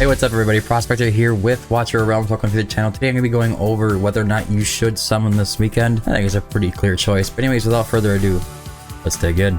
Hey, what's up everybody? Prospector here with Watcher Realms. Welcome to the channel. Today I'm going to be going over whether or not you should summon this weekend. I think it's a pretty clear choice. But anyways, without further ado, let's dig in.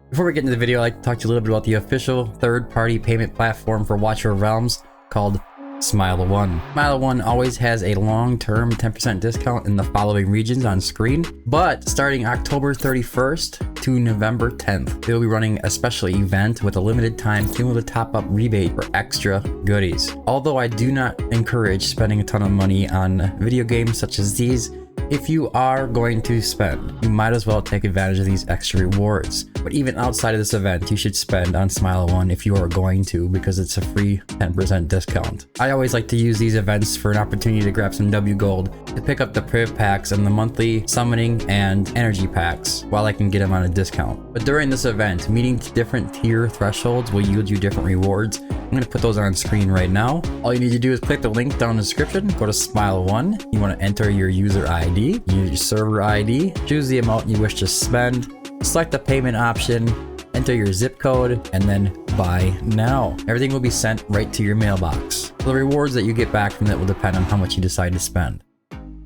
Before we get into the video, I'd like to talk to you a little bit about the official third-party payment platform for Watcher Realms called SmileOne. SmileOne always has a long-term 10% discount in the following regions on screen, but starting October 31st to November 10th, they'll be running a special event with a limited time cumulative top-up rebate for extra goodies. Although I do not encourage spending a ton of money on video games such as these, if you are going to spend, you might as well take advantage of these extra rewards. But even outside of this event, you should spend on SmileOne if you are going to, because it's a free 10% discount. I always like to use these events for an opportunity to grab some W Gold to pick up the Priv packs and the monthly summoning and energy packs while I can get them on a discount. But during this event, meeting different tier thresholds will yield you different rewards. I'm going to put those on screen right now. All you need to do is click the link down in the description, go to SmileOne. You want to enter your user ID, your server ID, choose the amount you wish to spend, select the payment option, enter your zip code, and then buy now. Everything will be sent right to your mailbox. The rewards that you get back from that will depend on how much you decide to spend.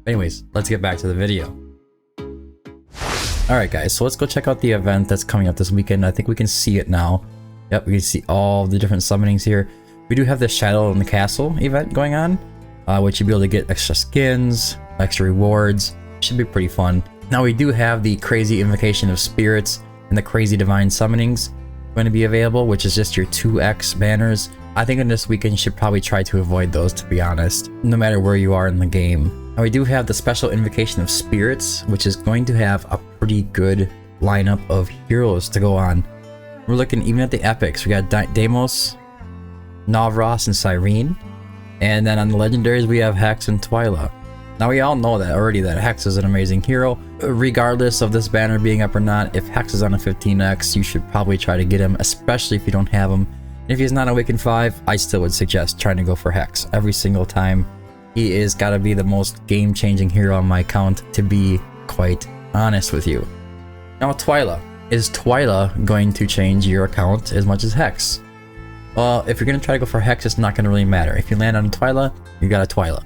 Anyways, let's get back to the video. Alright guys, so let's go check out the event that's coming up this weekend. I think we can see it now. Yep, we can see all the different summonings here. We do have the Shadow in the Castle event going on, which you'll be able to get extra skins, extra rewards. Should be pretty fun. Now we do have the Crazy Invocation of Spirits and the Crazy Divine Summonings going to be available, which is just your 2x banners. I think in this weekend you should probably try to avoid those, to be honest, no matter where you are in the game. Now we do have the Special Invocation of Spirits, which is going to have a pretty good lineup of heroes to go on. We're looking even at the epics. We got Deimos, Navros, and Cyrene. And then on the legendaries, we have Hex and Twyla. Now we all know that already that Hex is an amazing hero. Regardless of this banner being up or not, if Hex is on a 15x, you should probably try to get him, especially if you don't have him. And if he's not on Weekend 5, I still would suggest trying to go for Hex every single time. He is gotta be the most game-changing hero on my account, to be quite honest with you. Now Twyla. Is Twyla going to change your account as much as Hex? Well, if you're going to try to go for Hex, it's not going to really matter. If you land on Twyla, you got a Twyla.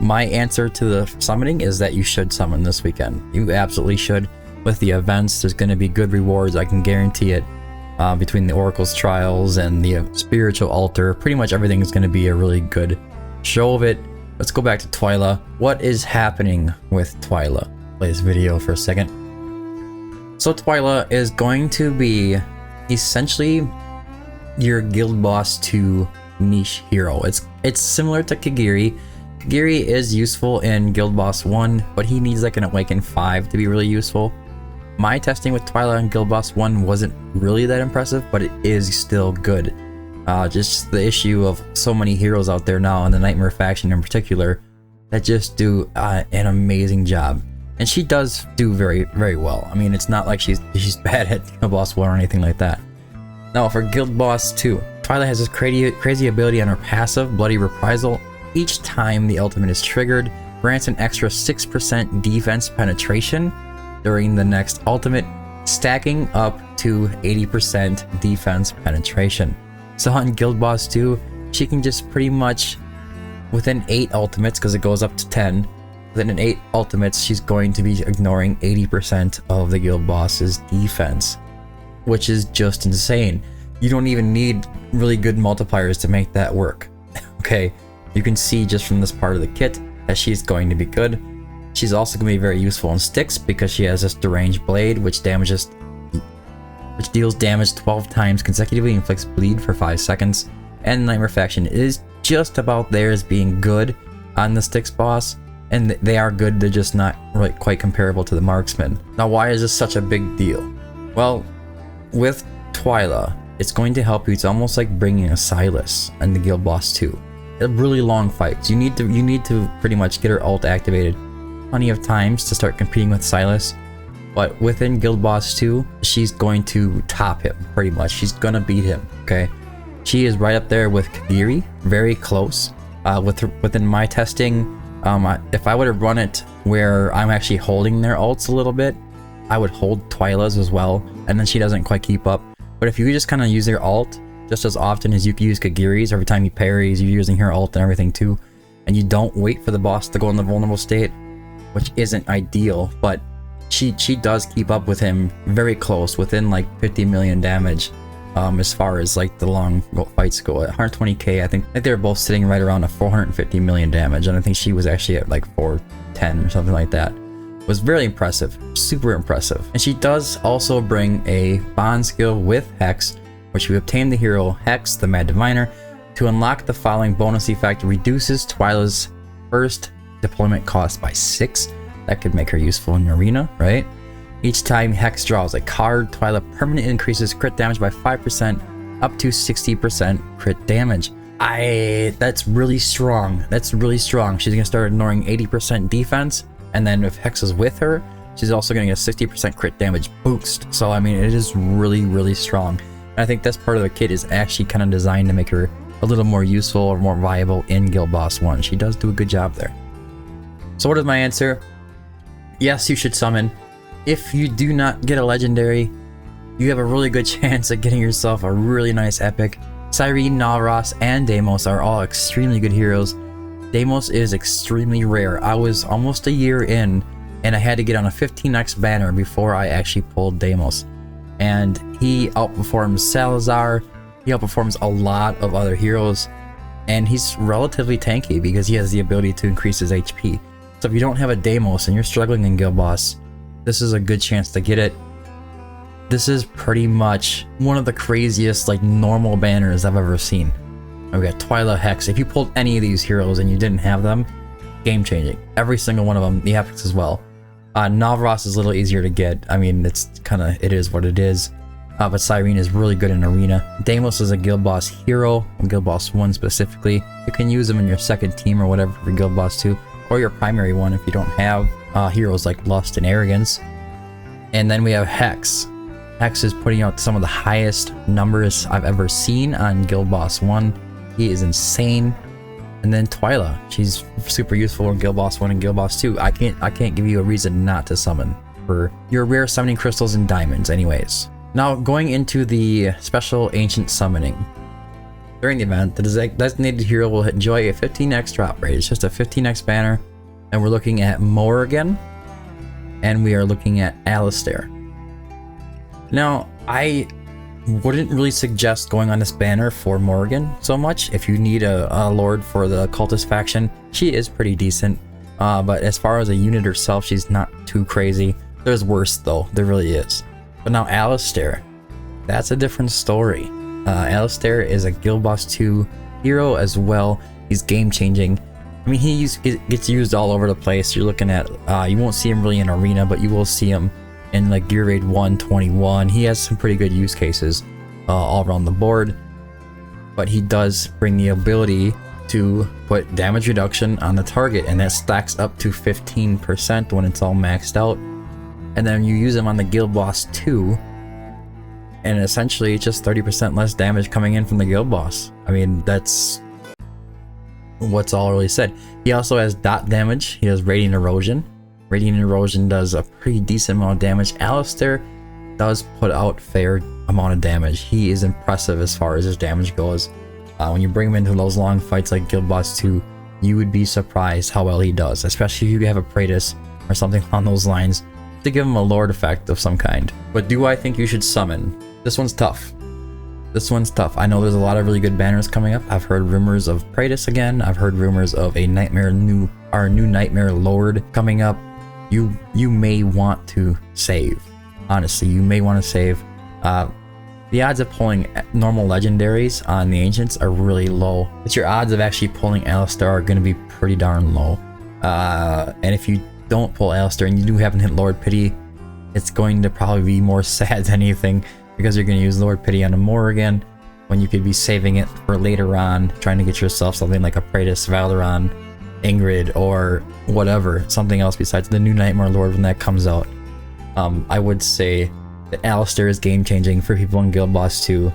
My answer to the summoning is that you should summon this weekend. You absolutely should. With the events, there's going to be good rewards, I can guarantee it. Between the Oracle's Trials and the Spiritual Altar, pretty much everything is going to be a really good show of it. Let's go back to Twyla. What is happening with Twyla? Play this video for a second. So Twyla is going to be essentially your Guild Boss 2 niche hero. It's similar to Kagiri. Kagiri is useful in Guild Boss 1, but he needs like an Awaken 5 to be really useful. My testing with Twyla in Guild Boss 1 wasn't really that impressive, but it is still good. Just the issue of so many heroes out there now, and the Nightmare faction in particular, that just do an amazing job. And she does do very, very well. I mean, it's not like she's bad at Guild Boss 1 or anything like that. Now, for Guild Boss 2, Twyla has this crazy ability on her passive, Bloody Reprisal. Each time the ultimate is triggered, grants an extra 6% defense penetration during the next ultimate, stacking up to 80% defense penetration. So on Guild Boss 2, she can just pretty much, within 8 ultimates, because it goes up to 10, within an 8 ultimates, she's going to be ignoring 80% of the guild boss's defense, which is just insane. You don't even need really good multipliers to make that work. Okay, you can see just from this part of the kit that she's going to be good. She's also going to be very useful in sticks because she has this deranged blade, which deals damage 12 times consecutively and inflicts bleed for 5 seconds. And Nightmare faction is just about there as being good on the sticks boss. And they are good, they're just not really quite comparable to the marksman. Now, why is this such a big deal? Well, with Twyla, it's going to help you. It's almost like bringing a Silas in the Guild Boss 2. A really long fight. You need to pretty much get her ult activated plenty of times to start competing with Silas. But within Guild Boss 2, she's going to top him pretty much. She's gonna beat him. Okay, she is right up there with Kagiri, very close. Within my testing, If I would have run it where I'm actually holding their ults a little bit, I would hold Twyla's as well, and then she doesn't quite keep up. But if you just kind of use their ult just as often as you use Kagiri's, every time he parries, you're using her ult and everything too, and you don't wait for the boss to go in the vulnerable state, which isn't ideal, but she does keep up with him very close, within like 50 million damage, as far as like the long fights go. At 120k, I think they were both sitting right around a 450 million damage, and I think she was actually at like 410 or something like that. It was very impressive, super impressive. And she does also bring a bond skill with Hex, which we obtain the hero Hex, the Mad Diviner, to unlock the following bonus effect: reduces Twyla's first deployment cost by 6. That could make her useful in arena, right? Each time Hex draws a card, Twyla permanently increases crit damage by 5%, up to 60% crit damage. That's really strong. That's really strong. She's gonna start ignoring 80% defense, and then if Hex is with her, she's also getting a 60% crit damage boost. So I mean, it is really, really strong. And I think this part of the kit is actually kind of designed to make her a little more useful or more viable in Guild Boss 1. She does do a good job there. So what is my answer? Yes, you should summon. If you do not get a legendary, you have a really good chance at getting yourself a really nice epic. Cyrene, Nalros, and Deimos are all extremely good heroes. Deimos is extremely rare. I was almost a year in, and I had to get on a 15x banner before I actually pulled Deimos. And he outperforms Salazar, he outperforms a lot of other heroes, and he's relatively tanky because he has the ability to increase his HP. So if you don't have a Deimos and you're struggling in Guild Boss, this is a good chance to get it. This is pretty much one of the craziest like normal banners I've ever seen. We got Twyla, Hex. If you pulled any of these heroes and you didn't have them, game changing. Every single one of them, the epics as well. Nalros is a little easier to get. I mean, it is what it is. But Cyrene is really good in arena. Deimos is a Guild Boss hero, Guild Boss 1 specifically. You can use them in your second team or whatever for Guild Boss 2, or your primary one if you don't have heroes like Lust and Arrogance. And then we have Hex. Hex is putting out some of the highest numbers I've ever seen on Guild Boss 1. He is insane. And then Twyla, she's super useful in Guild Boss 1 and Guild Boss 2. I can't give you a reason not to summon for your rare summoning crystals and diamonds anyways. Now going into the special ancient summoning. During the event, the designated hero will enjoy a 15x drop rate. It's just a 15x banner, and we're looking at Morrigan, and we are looking at Alistair. Now, I wouldn't really suggest going on this banner for Morrigan so much. If you need a lord for the cultist faction, she is pretty decent, but as far as a unit herself, she's not too crazy. There's worse though, there really is. But now Alistair, that's a different story. Alistair is a Guild Boss 2 hero as well. He's game changing. I mean, he gets used all over the place. You're looking at, you won't see him really in arena, but you will see him in like Gear Raid 121. He has some pretty good use cases all around the board. But he does bring the ability to put damage reduction on the target, and that stacks up to 15% when it's all maxed out. And then you use him on the Guild Boss 2, and essentially it's just 30% less damage coming in from the Guild Boss. I mean, that's what's all really said. He also has dot damage. He has Radiant Erosion. Radiant Erosion does a pretty decent amount of damage. Alistair does put out fair amount of damage. He is impressive as far as his damage goes. When you bring him into those long fights like Guild Boss 2, you would be surprised how well he does, especially if you have a Praetus or something along those lines to give him a Lord effect of some kind. But do I think you should summon? This one's tough. This one's tough. I know there's a lot of really good banners coming up. I've heard rumors of Praetus again. I've heard rumors of a new Nightmare Lord coming up. You may want to save. Honestly, you may want to save. The odds of pulling normal legendaries on the Ancients are really low, but your odds of actually pulling Alistair are going to be pretty darn low. And if you don't pull Alistair and you do happen to hit Lord Pity, it's going to probably be more sad than anything, because you're going to use Lord Pity on a Morrigan when you could be saving it for later on, trying to get yourself something like a Praetus, Valeron, Ingrid, or whatever, something else besides the new Nightmare Lord when that comes out. I would say that Alistair is game changing for people in Guild Boss 2.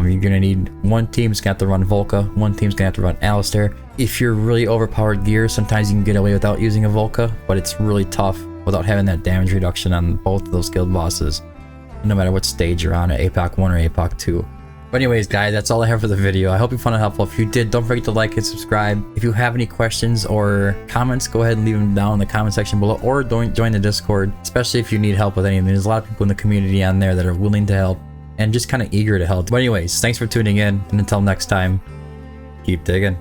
You're gonna need one team's gonna have to run Volca, one team's gonna have to run Alistair. If you're really overpowered gear, sometimes you can get away without using a Volca, but it's really tough without having that damage reduction on both of those guild bosses, no matter what stage you're on, at APOC 1 or APOC 2. But anyways, guys, that's all I have for the video. I hope you found it helpful. If you did, don't forget to like and subscribe. If you have any questions or comments, go ahead and leave them down in the comment section below, or join the Discord, especially if you need help with anything. There's a lot of people in the community on there that are willing to help and just kind of eager to help. But anyways, thanks for tuning in, and until next time, keep digging.